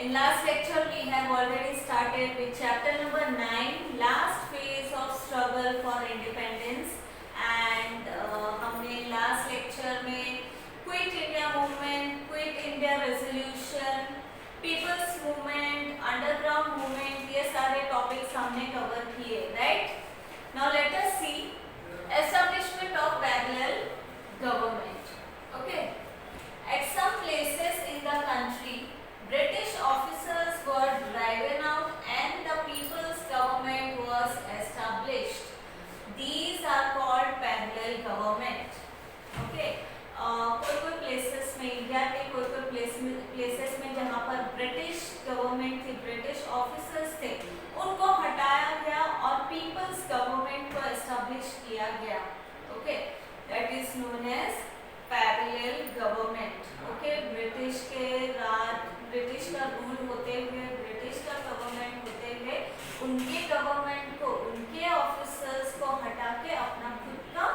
In last lecture we have already started with chapter number 9, last phase of struggle for independence, and हमने last lecture में quit India movement, quit India resolution, people's movement, underground movement, ये सारे topics हमने cover किए, right? Now let us see establishment of parallel government. Okay, at some places in the country British officers were driven out and the people's government was established. These are called parallel government. Okay. कोई places में, India के कोई places में जहाँ पर British government थी, British officers थे, उनको हटाया गया और पीपल्स गवर्नमेंट को एस्टेब्लिश किया गया. Okay, that is known as parallel government. Okay, British का रूल होते हुए, ब्रिटिश का गवर्नमेंट होते हुए, उनके गवर्नमेंट को, उनके ऑफिसर्स को हटा के अपना खुद का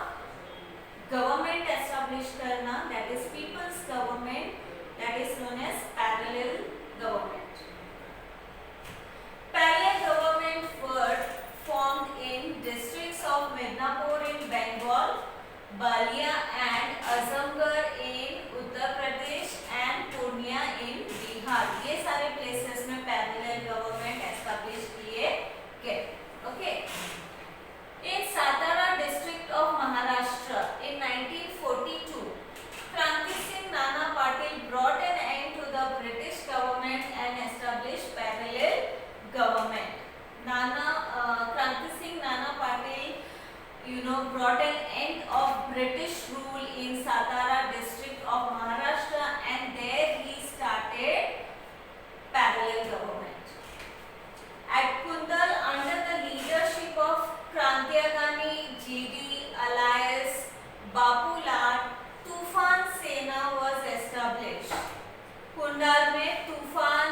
गवर्नमेंट एस्टेब्लिश करना, that is people's government, that is known as parallel government. Parallel government were formed in districts of Midnapur in Bengal, Balia and Azamgarh in Uttar Pradesh and Purnia in Bihar. ये सारे places में parallel government establish किए गए. Okay. In Satara district of Maharashtra in 1942, Kranti Singh Nana Patil brought an end to the British government and established parallel government. Kranti Singh Nana Patil brought an end of British rule in Satara district of Maharashtra, and there he started parallel government. At Kundal, under the leadership of Krantyagami GD Alias Bapu Lal, Tufan Sena was established. Kundal में तूफान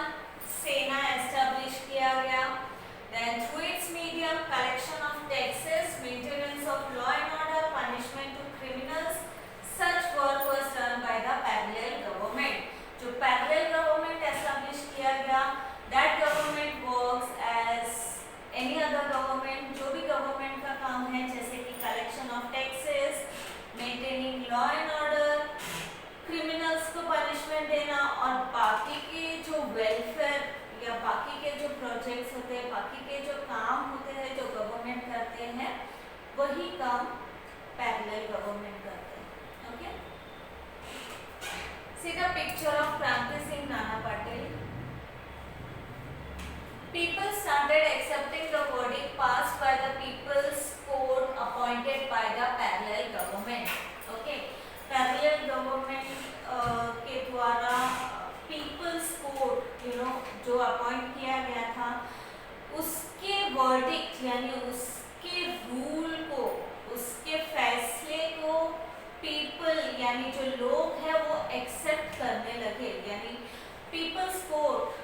सेना establish किया गया. Then through its medium, collection of taxes, maintenance of law and order, punishment to criminals, such work was done by the parallel government. जो parallel government establish किया गया, that government works as any other government. जो भी government का काम है, जैसे कि collection of taxes, maintaining law and order, criminals को punishment देना, और बाकी के जो welfare या बाकी के जो प्रोजेक्ट्स होते हैं, बाकी के जो काम होते हैं जो गवर्नमेंट करते हैं, वही काम पैरेलल गवर्नमेंट करते हैं. Okay, see the picture of क्रांति सिंह नाना Patil. People started accepting the verdict passed by the People's Court appointed by the parallel government. Okay, parallel government के द्वारा पीपल्स कोर्ट जो अपॉइंट किया गया था, उसके वर्डिक्ट यानी उसके रूल को, उसके फैसले को पीपल यानी जो लोग हैं वो एक्सेप्ट करने लगे. यानी पीपल्स कोर्ट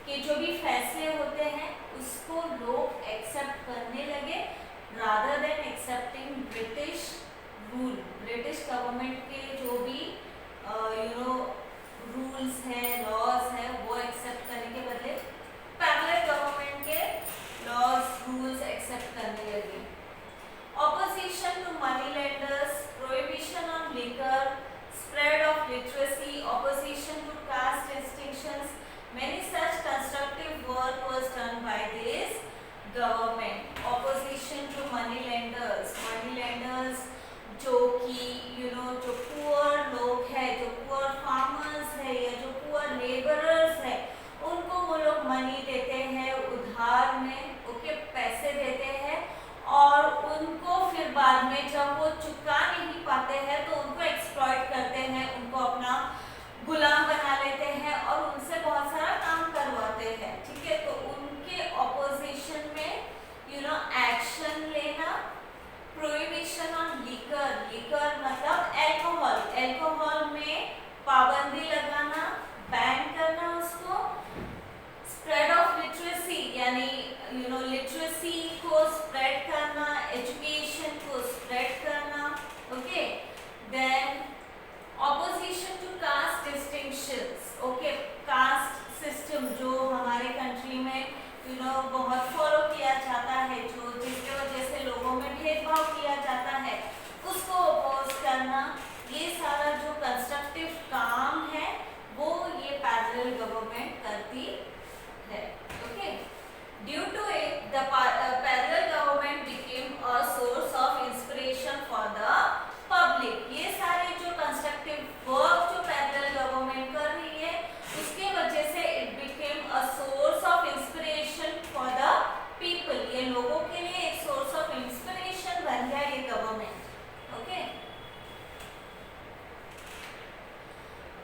के जो भी फैसले होते हैं उसको लोग एक्सेप्ट करने लगे, rather than accepting British rule. British government के जो भी रूल्स हैं, लॉज हैं, वो एक्सेप्ट करने के बदले पैरेलल गवर्नमेंट के लॉज, रूल्स एक्सेप्ट करने लगे. Opposition to money lenders, prohibition on liquor, spread of literacy, opposition to caste distinctions, many such constructive work was done by this government. Opposition to money lenders जो कि जो poor लोग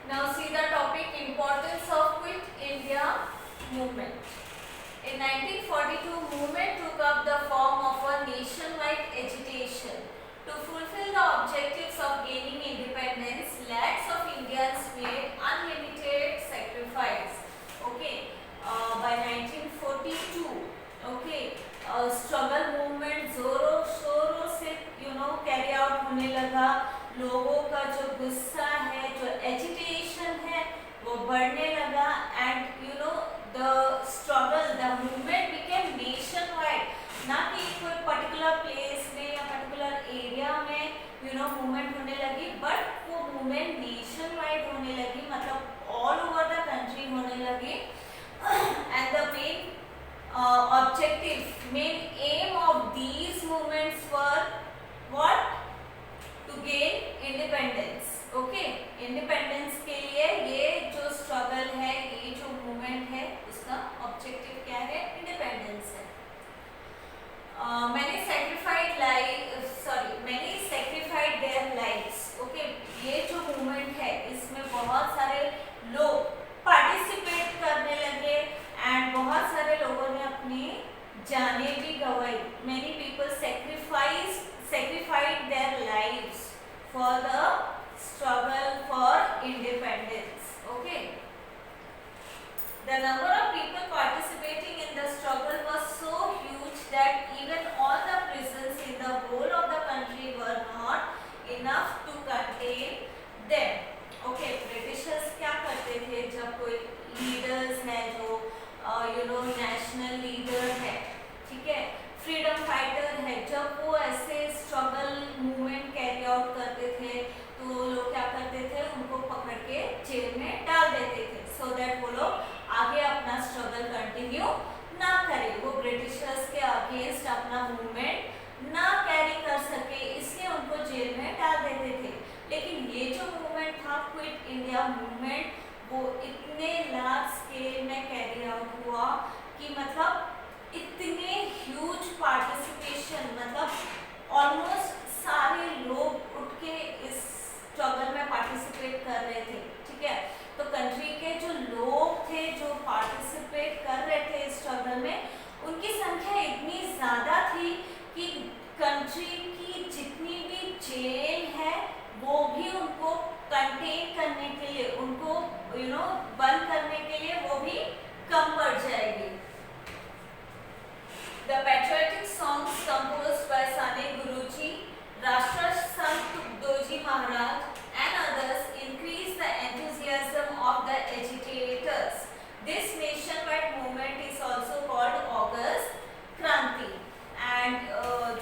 Now see the topic importance of Quit India movement. In 1942, movement took up the form of a nationwide agitation. To fulfill the objectives of gaining independence, lakhs of Indians made unlimited sacrifice. Okay, by 1942, okay, struggle movement जोरों शोरों से carry out होने लगा. लोगों का जो गुस्सा है, जो एजिटेशन है, वो बढ़ने लगा. And the struggle, the movement became nation wide. ना कि कोई पर्टिकुलर प्लेस में या पर्टिकुलर एरिया में मूवमेंट होने लगी, बट वो मूवमेंट नेशन वाइड होने लगी, मतलब ऑल ओवर द कंट्री होने लगी. And the main objective, main aim of these movements were what? To gain independence. Okay, independence के लिए ये जो struggle है, ये जो movement है, उसका objective क्या है? Independence है. Many sacrificed their lives. Okay, ये जो movement है, इसमें बहुत सारे लोग participate करने लगे एंड बहुत सारे लोगों ने अपनी जानें भी गंवाई. Many people sacrificed their lives for the struggle for independence. Okay. The number of people participating in the struggle was so huge that even all the prisons in the whole of the country were not enough to contain them. Okay, Britishers क्या करते थे जब कोई leaders हैं जो national leader है, ठीक है, फ्रीडम फाइटर है, जब वो ऐसे स्ट्रगल मूवमेंट कैरी आउट करते थे तो लोग क्या करते थे, उनको पकड़ के जेल में डाल देते थे, सो दैट वो लोग आगे अपना स्ट्रगल कंटिन्यू ना करें, वो ब्रिटिशर्स के अगेंस्ट अपना मूवमेंट ना कैरी कर सके, इसलिए उनको जेल में डाल देते थे. लेकिन ये जो मूवमेंट था, क्विट इंडिया मूवमेंट, वो इतने लार्ज स्केल में कैरी आउट हुआ कि मतलब इतने ह्यूज पार्टिसिपेशन, मतलब ऑलमोस्ट सारे लोग उठ के इस स्ट्रगल में पार्टिसिपेट कर रहे थे. ठीक है, तो कंट्री के जो लोग थे जो पार्टिसिपेट कर रहे थे इस स्ट्रगल में, उनकी संख्या इतनी ज़्यादा थी कि कंट्री की जितनी भी जेल है वो भी उनको कंटेन करने के लिए, उनको बंद करने के लिए वो भी कम पड़ जाएगी. The patriotic songs composed by Sane Guruji, Rashtra Sant Tugdoji Maharaj and others increased the enthusiasm of the agitators. This nationwide movement is also called August Kranti. And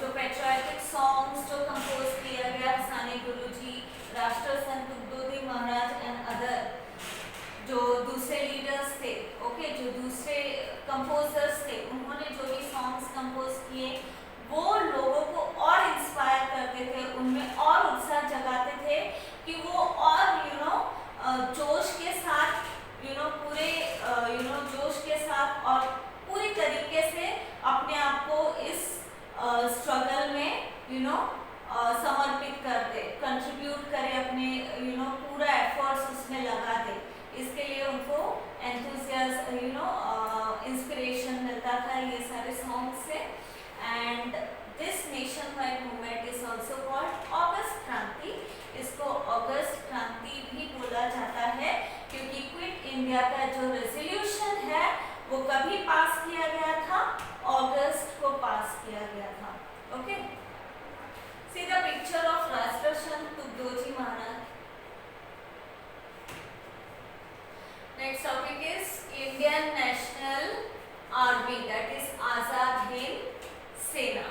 जो patriotic songs जो compose किया गया साने गुरुजी, राष्ट्र संत तुगदोजी महाराज and other जो दूसरे leaders थे, okay, जो दूसरे कंपोजर्स थे, उन्होंने जो भी सॉन्ग्स कंपोज किए वो लोगों को और इंस्पायर करते थे, उनमें और उत्साह जगाते थे कि वो और जोश के साथ पूरे जोश के साथ और पूरी तरीके से अपने आप को इस स्ट्रगल में समर्पित कर दे, कंट्रीब्यूट करे, अपने पूरा एफर्ट्स उसमें लगा दे. इसके लिए उनको इंस्पिरेशन मिलता था ये सारे सॉन्ग से. And this nation wide movement is also called August क्रांति. इसको अगस्त क्रांति भी बोला जाता है क्योंकि क्विट इंडिया का जो रेजोल्यूशन है वो कभी पास किया गया था, अगस्त को पास किया गया था. Okay, see the picture of Rashtra Sant Tugdoji Maharaj. Next topic is Indian National Army, that is Azad Hind Sena.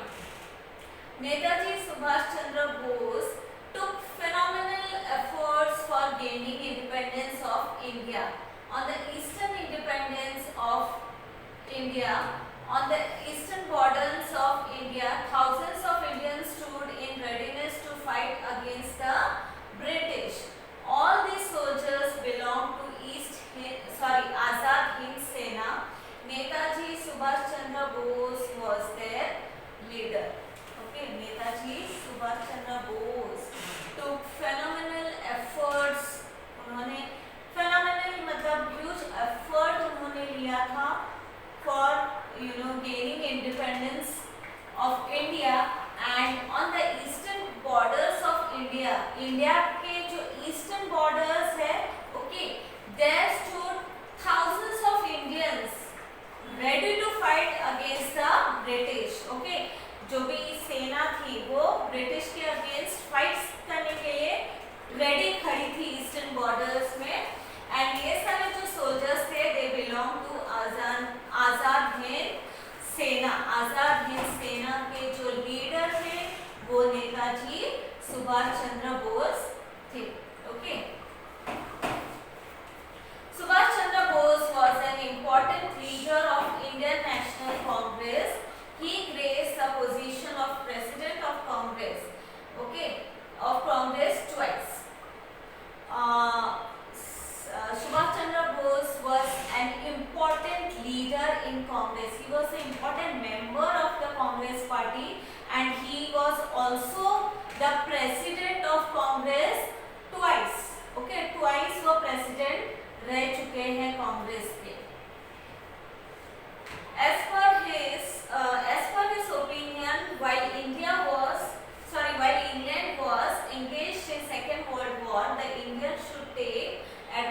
Netaji Subhash Chandra Bose took phenomenal efforts for gaining independence of India. On the eastern independence of India, on the eastern borders of India, thousands of Indians stood in readiness to fight against the British. All these soldiers belonged to Azad Hind Sena. Netaji Subhash Chandra Bose was their leader. Okay, Netaji Subhash Chandra Bose took phenomenal efforts. उन्होंने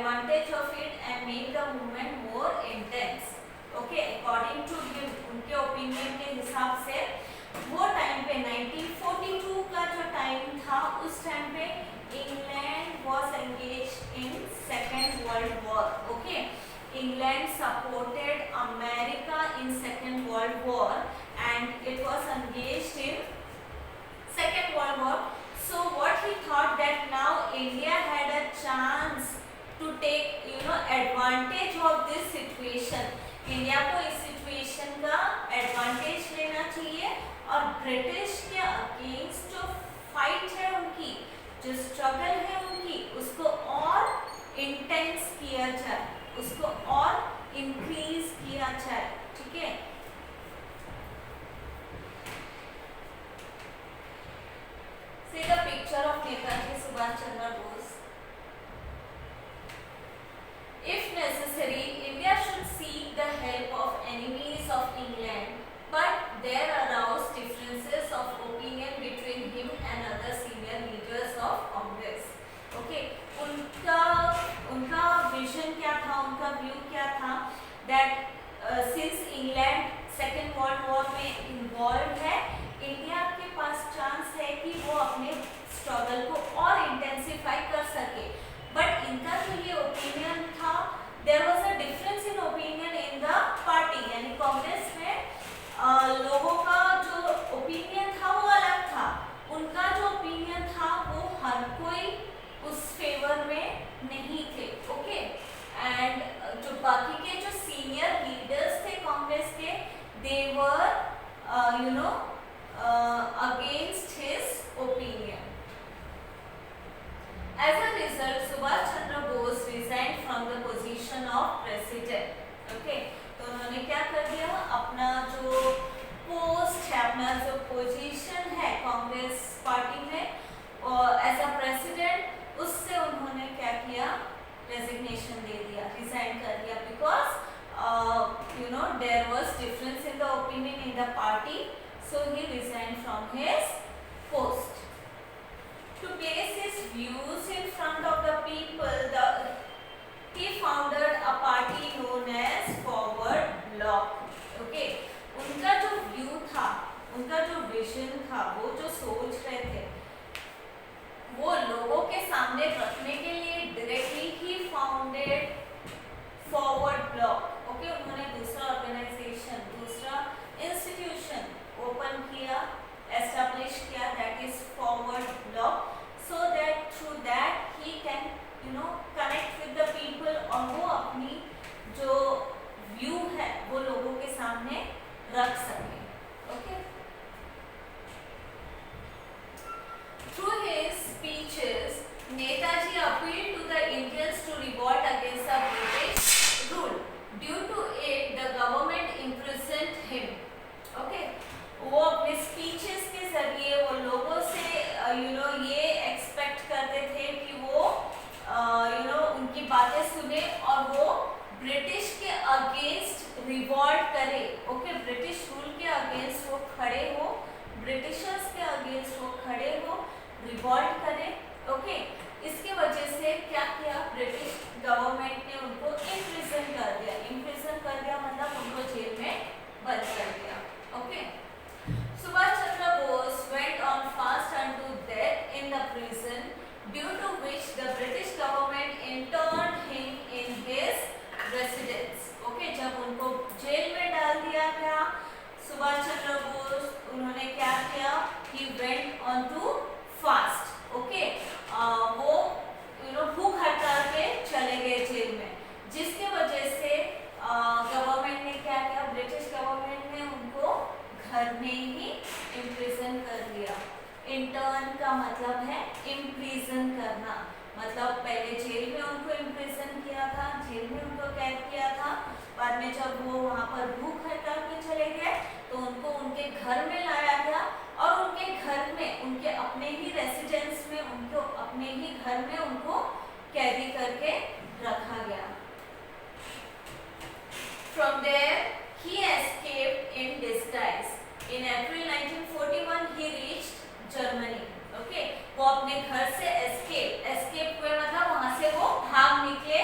advantage of it and make the movement more intense. Okay, according to him, उनके opinion के हिसाब से वो time पे 1942 का जो time था, उस टाइम पे England was engaged in Second World War. Okay, England supported America in Second World War and it was engaged in Second World War. So what he thought that now India had a chance to take advantage of this situation. India को इस situation का advantage लेना चाहिए और British के against जो fight है उनकी, जो स्ट्रगल है उनकी, उसको और इंटेंस किया जाए, उसको और इंक्रीज किया जाए. ठीक है. See the picture of Netaji Subhash Chandra Bose. If necessary, India should seek the help of enemies of England, but there arose differences of opinion between him and other senior leaders of Congress. Okay, उनका vision क्या था, उनका view क्या था, that since England Second World War में involve है, India के पास chance है कि वो अपने स्ट्रगल को और इंटेंसिफाई कर सके. बट इनका जो ये ओपिनियन था, there was a difference in opinion in the party, यानी कांग्रेस में लोगों का जो ओपिनियन था वो अलग था. उनका जो ओपिनियन था वो हर कोई उस फेवर में नहीं थे. ओके, एंड जो बाकी के जो सीनियर लीडर्स थे कांग्रेस के, they were against his opinion. As a result, Subhash Chandra Bose resigned from the position of president. Okay, तो उन्होंने क्या कर दिया, अपना जो पोस्ट है, अपना जो पोजीशन है कांग्रेस पार्टी में, और एज अ प्रेसिडेंट उससे उन्होंने क्या किया, रेजिग्नेशन दे दिया, रिजाइन कर दिया, because there was difference in the opinion in the party, so he resigned from his post. To place his views in front of the people, he founded a party known as Forward Bloc. Okay, उनका जो view था, उनका जो vision था, वो जो सोच रहे थे, वो लोगों के सामने रखने के लिए डायरेक्टली ही फाउंडेड फॉरवर्ड ब्लॉक. ओके, उन्होंने दूसरा ऑर्गेनाइजेशन, दूसरा इंस्टीट्यूशन ओपन किया, एस्टैब्लिश किया, that is forward block, so that through that he can connect with the people और वो अपनी जो व्यू है वो लोगों के सामने रख सके. Okay, through his speeches Netaji appealed to the Indians to revolt against the British rule. Due to it the government imprisoned him. Okay, वो अपने स्पीचेस के जरिए वो लोगों से ये एक्सपेक्ट करते थे कि वो उनकी बातें सुने और वो ब्रिटिश के अगेंस्ट रिवॉल्ट करे. ओके, ब्रिटिश रूल के अगेंस्ट वो खड़े हो, ब्रिटिशर्स के अगेंस्ट वो खड़े हो, रिवॉल्ट करे. ओके, इसके वजह से क्या किया, ब्रिटिश गवर्नमेंट ने उनको इम्प्रिजन कर दिया. इम्प्रिजन कर दिया मतलब उनको जेल में बंद कर दिया. Okay, Subhash Chandra Bose went on fast unto death in the prison, due to which the British government interned him in his residence. Okay, जब उनको जेल में डाल दिया गया, सुभाष चंद्र बोस, उन्होंने क्या किया, he went on to fast. Okay, वो भूख हड़ताल पे चले गए जेल में, जिसके वजह से गवर्नमेंट ने क्या किया, ब्रिटिश गवर्नमेंट ने उनको घर में ही इम्प्रिजन कर दिया. इंटर्न का मतलब है इम्प्रिजन करना, मतलब पहले जेल में उनको इम्प्रिजन किया था, जेल में उनको कैद किया था, बाद में जब वो वहाँ पर भूख हड़ताल पे चले गए तो उनको उनके घर में लाया गया और उनके घर में, उनके अपने ही रेसिडेंस में, उनको अपने ही घर में उनको कैदी करके रखा गया. From there he escaped in disguise. In April 1941 he reached Germany. Okay, वो अपने घर से एस्केप हुए, मतलब वहाँ से वो भाग निकले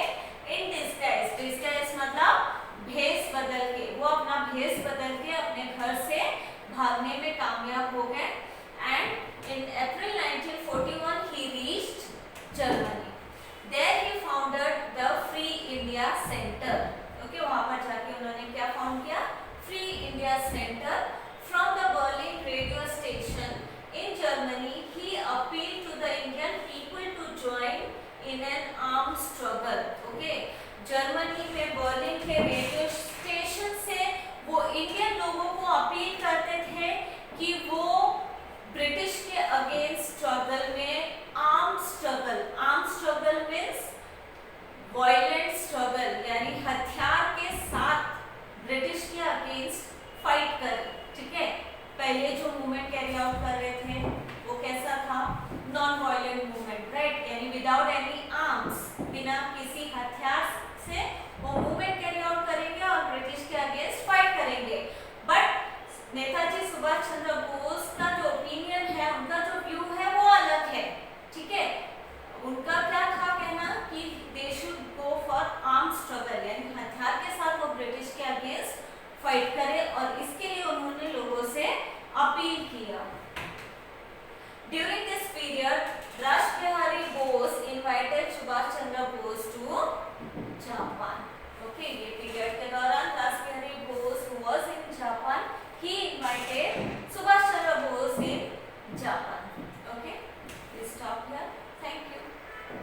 भागने में कामयाब हो गए and in April 1941 he reached Germany. There he founded the Free India Center. Okay, वहां पर जाके उन्होंने क्या फाउंड किया? Free India centre. From the Berlin radio station in Germany, he appealed to the Indian people to join in an armed struggle.